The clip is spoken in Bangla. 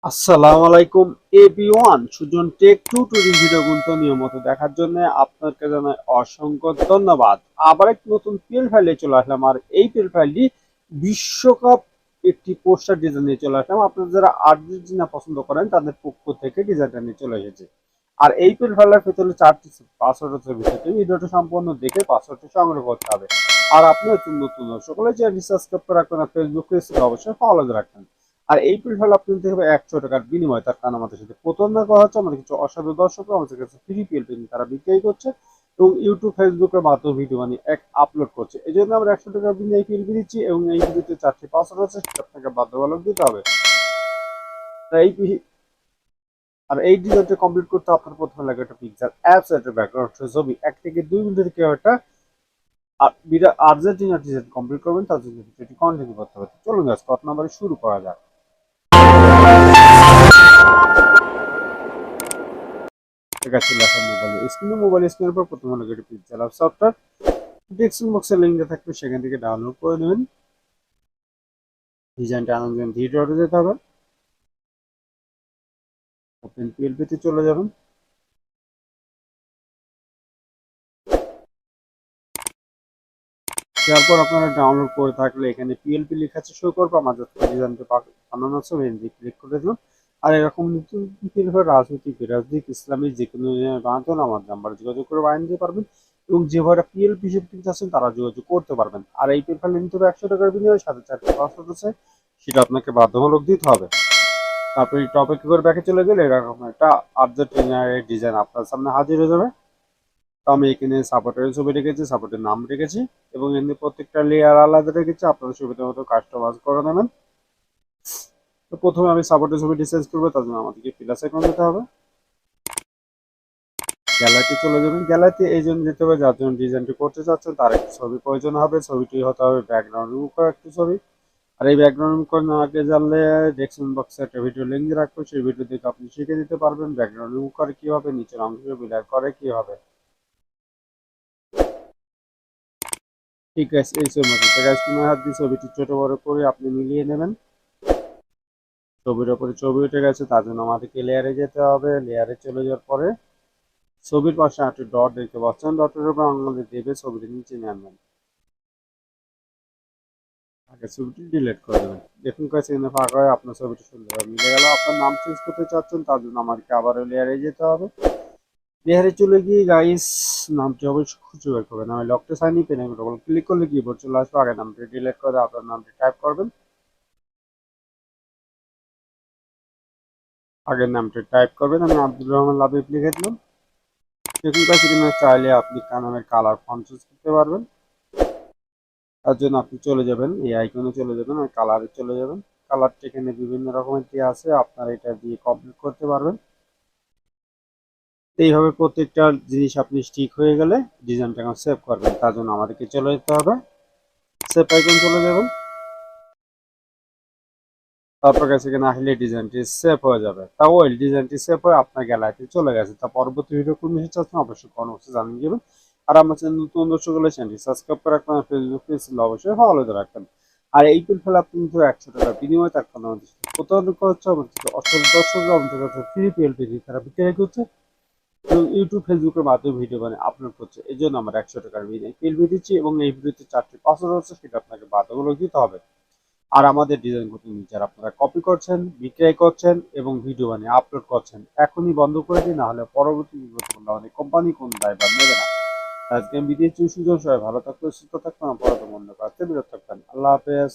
আসসালামু আলাইকুম এভরিওয়ান। সুজন টেক টিউটোরিয়াল ভিডিওগুলো নিয়মিত দেখার জন্য আপনাকে জানাই অসংখ্য ধন্যবাদ। আবার একটি নতুন পিএল ফাইলে চলে আসলাম, আর এই পিএল ফাইলটি বিশ্বকাপ একটি পোস্টার ডিজাইন নিয়ে চলে আসলাম। আপনারা যারা আর্জেন্টিনা পছন্দ করেন তাদের পক্ষ থেকে ডিজাইনটা নিয়ে চলে এসেছে। আর এই পিএল ফাইলের ভেতরে 4টি পাসওয়ার্ড আছে, ভিতরে ভিডিওটা সম্পূর্ণ দেখে পাসওয়ার্ডটি সংগ্রহ করতে হবে। আর আপনি নতুন সকলে চ্যানেলটি সাবস্ক্রাইব করে রাখবেন, আর ফেসবুক পেজ অবশ্যই ফলো রাখবেন। আর এই পিলফল আপনি নিতে হবে 100 টাকার বিনিময়। তার কারণ আমাদের সাথে প্রতারণা করা হচ্ছে। আমাদের কিছু অসাধু দর্শক আমাদের কাছে ফ্রি পিএল পেন তারা বিক্রি করছে এবং ইউটিউব ফেসবুকের মাধ্যমে ভিডিও বানিয়ে আপলোড করছে। এই জন্য আমরা 100 টাকার বিনিময়ে পিএল দিচ্ছি এবং এই ভিডিওতে 4টি পাসওয়ার্ড আছে, সেটা আপনাকে বাধ্যবাধক দিতে হবে। তাই এই ডিজাইনটা কমপ্লিট করতে আপনার প্রথমে লাগে একটা পিকচার অ্যাপস, একটা ব্যাকগ্রাউন্ড ছবি 1 থেকে 2 মিনিটের কেউ একটা আর্জেন্টিনা ডিজাইন কমপ্লিট করবেন। তার জন্য ভিডিওটি কন্টিনিউ করতে হবে। চলুন গাইস, কত নাম্বারে শুরু করা যাক। মোবাইল স্ক্রিনের উপর প্রথম হলো পিকচার অ্যাপ সফটওয়্যার। ডেসক্রিপশন বক্সে লিংকটা থাকবে, সেখান থেকে ডাউনলোড করে নেবেন। ডিজাইনটা আনন্দ ভিডিওতে যেতে হবে। ওপেন পিএলপি তে চলে যাবেন। তারপর আপনারা ডাউনলোড করে থাকলে এখানে পিএলপি লেখা আছে শো করবে। আমাদের ডিজাইনটা বানানো আছে, এখানে ক্লিক করে দিলাম। আর এরকম নতুন পিএলপি রাজনৈতিক ইসলামিক যে কোনো বানাতে হলে আমার নাম্বারে যোগাযোগ করে বানিয়ে দিতে পারবেন, এবং যে ভাইরা পিএলপি হিসেবে কিনতে আছেন তারা যোগাযোগ করতে পারবেন। আর এই পিএলপি নিতে হবে 100 টাকার বিনিময়ে, সাথে 4টি পাসওয়ার্ড আছে, সেটা আপনাকে বাধ্যতামূলক দিতে হবে। তারপরে টপিক করে ব্যাকে চলে গেলে এরকম একটা আর্জেন্টিনার ডিজাইন আপনার সামনে হাজির হয়ে যাবে। তো আমি এখানে সাপোর্টের ছবি রেখেছি, সাপোর্টের নাম রেখেছি, এবং এমনি প্রত্যেকটা লেয়ার আলাদা রেখেছি। আপনাদের সুবিধা মতো কাস্টমাইজ করে নেবেন। তো প্রথমে আমি সাপোর্টের ছবি ডিসাইজ করবো, তার জন্য আমাদেরকে প্লাস আইকন দিতে হবে। গ্যালারিতে চলে যাবেন। গ্যালারিতে এই জন্য যেতে হবে যার জন্য ডিজাইনটি করতে চাচ্ছেন তার একটি ছবি প্রয়োজন হবে। ছবিটি হতে হবে ব্যাকগ্রাউন্ড রিমুভ করা একটি ছবি। আর এই ব্যাকগ্রাউন্ড রিমুভ করে না আগে জানলে ডেসক্রিপশন বক্সে একটা ভিডিও লিঙ্ক রাখবো, সেই ভিডিও দেখে আপনি শিখে দিতে পারবেন ব্যাকগ্রাউন্ড রিমুভ করে কি হবে, নিচের অংশ বিলার করে কি হবে। ঠিক আছে, এই ছবির মতো তোমার হাত দিয়ে ছবিটি ছোট বড় করে আপনি মিলিয়ে নেবেন। ছবির ওপরে ছবি উঠে গেছে, তার জন্য আমাদেরকে লেয়ারে যেতে হবে। লেয়ারে চলে যাওয়ার পরে ছবির পাশে একটা ডট দেখতে পাচ্ছেন, ডটের উপর আঙুল দেবে ছবিটি নিচে নিয়ে আনবেন। আগে ছবিটি ডিলিট করে দেবেন। দেখুন কাছে এখানে ফাঁকা হয়ে আপনার ছবিটি সুন্দরভাবে মিলে গেল। আপনার নাম চেঞ্জ করতে চাচ্ছেন, তার জন্য আমাদেরকে আবার লেয়ারে যেতে হবে। লেয়ারে চলে গিয়ে গাইস নামটি অবশ্যই খুঁজে বের করবেন। আমি লকটা সাইন পেন ক্লিক করলে কিবোর্ড চলে আসবে। আগে নামটি ডিলিট করে আপনার নামটি টাইপ করবেন। আগের নামটি টাইপ করবেন। আমি আব্দুর রহমান লাবিব লিখে দিলাম। দেখুন কাছে কিনা চাইলে আপনি নামের কালার ফন্ট চুজ করতে পারবেন। তার জন্য আপনি চলে যাবেন এই আইকনে চলে যাবেন আর কালারে চলে যাবেন। কালারটা এখানে বিভিন্ন রকমের দিয়ে আছে, আপনারা এটা দিয়ে কমপ্লিট করতে পারবেন। এইভাবে প্রত্যেকটা জিনিস আপনি স্টিক হয়ে গেলে ডিজাইনটা এখন সেভ করবেন। তার জন্য আমাদেরকে চলে যেতে হবে, সেভ আইকন চলে যাবেন। তারপর কাছে এখানে আসলে ডিজাইনটি সেভ হয়ে যাবে। তা ওই ডিজাইনটি সেভ হয়ে আপনার গ্যালারিতে চলে গেছে। তা পরবর্তী ভিডিও কোন বিষয়ে চাচ্ছেন অবশ্যই কমেন্ট বক্সে জানিয়ে দেবেন। আর আমার চ্যানেল নতুন দর্শক হলে চ্যানেলটি সাবস্ক্রাইব করে রাখবেন, ফেসবুক পেজ অবশ্যই ফলো করে রাখবেন। আর এই পিল ফেলে আপনি কিন্তু 100 টাকার বিনিময়ে তার কারণে আমাদের প্রতারণা হচ্ছে। আমাদের অসংখ্য দর্শক আমাদের কাছে ফ্রি পিএলপি তারা বিক্রি করছে এবং ইউটিউব ফেসবুকের মাধ্যমে ভিডিও বানিয়ে আপলোড করছে। এই জন্য আমরা 100 টাকার বিনিময়ে পিএলপি দিচ্ছি, এবং এই ভিডিওতে 4টি পাসওয়ার্ড আছে, সেটা আপনাকে বাধ্যতামূলক দিতে হবে। আর আমাদের ডিজাইন করতে যারা আপনারা কপি করছেন, বিক্রয় করছেন এবং ভিডিও বানিয়ে আপলোড করছেন, এখনই বন্ধ করে দিন, না হলে পরবর্তী বিপদ করলে আমাদের কোম্পানি কোন দায়ভার নেবে না। আজকে আমি বিদেশ সুযোগ সবাই ভালো থাকবেন, সুস্থ থাকবেন, পরবর্তী মন্দ কাজে বিরত থাকবেন। আল্লাহ হাফেজ।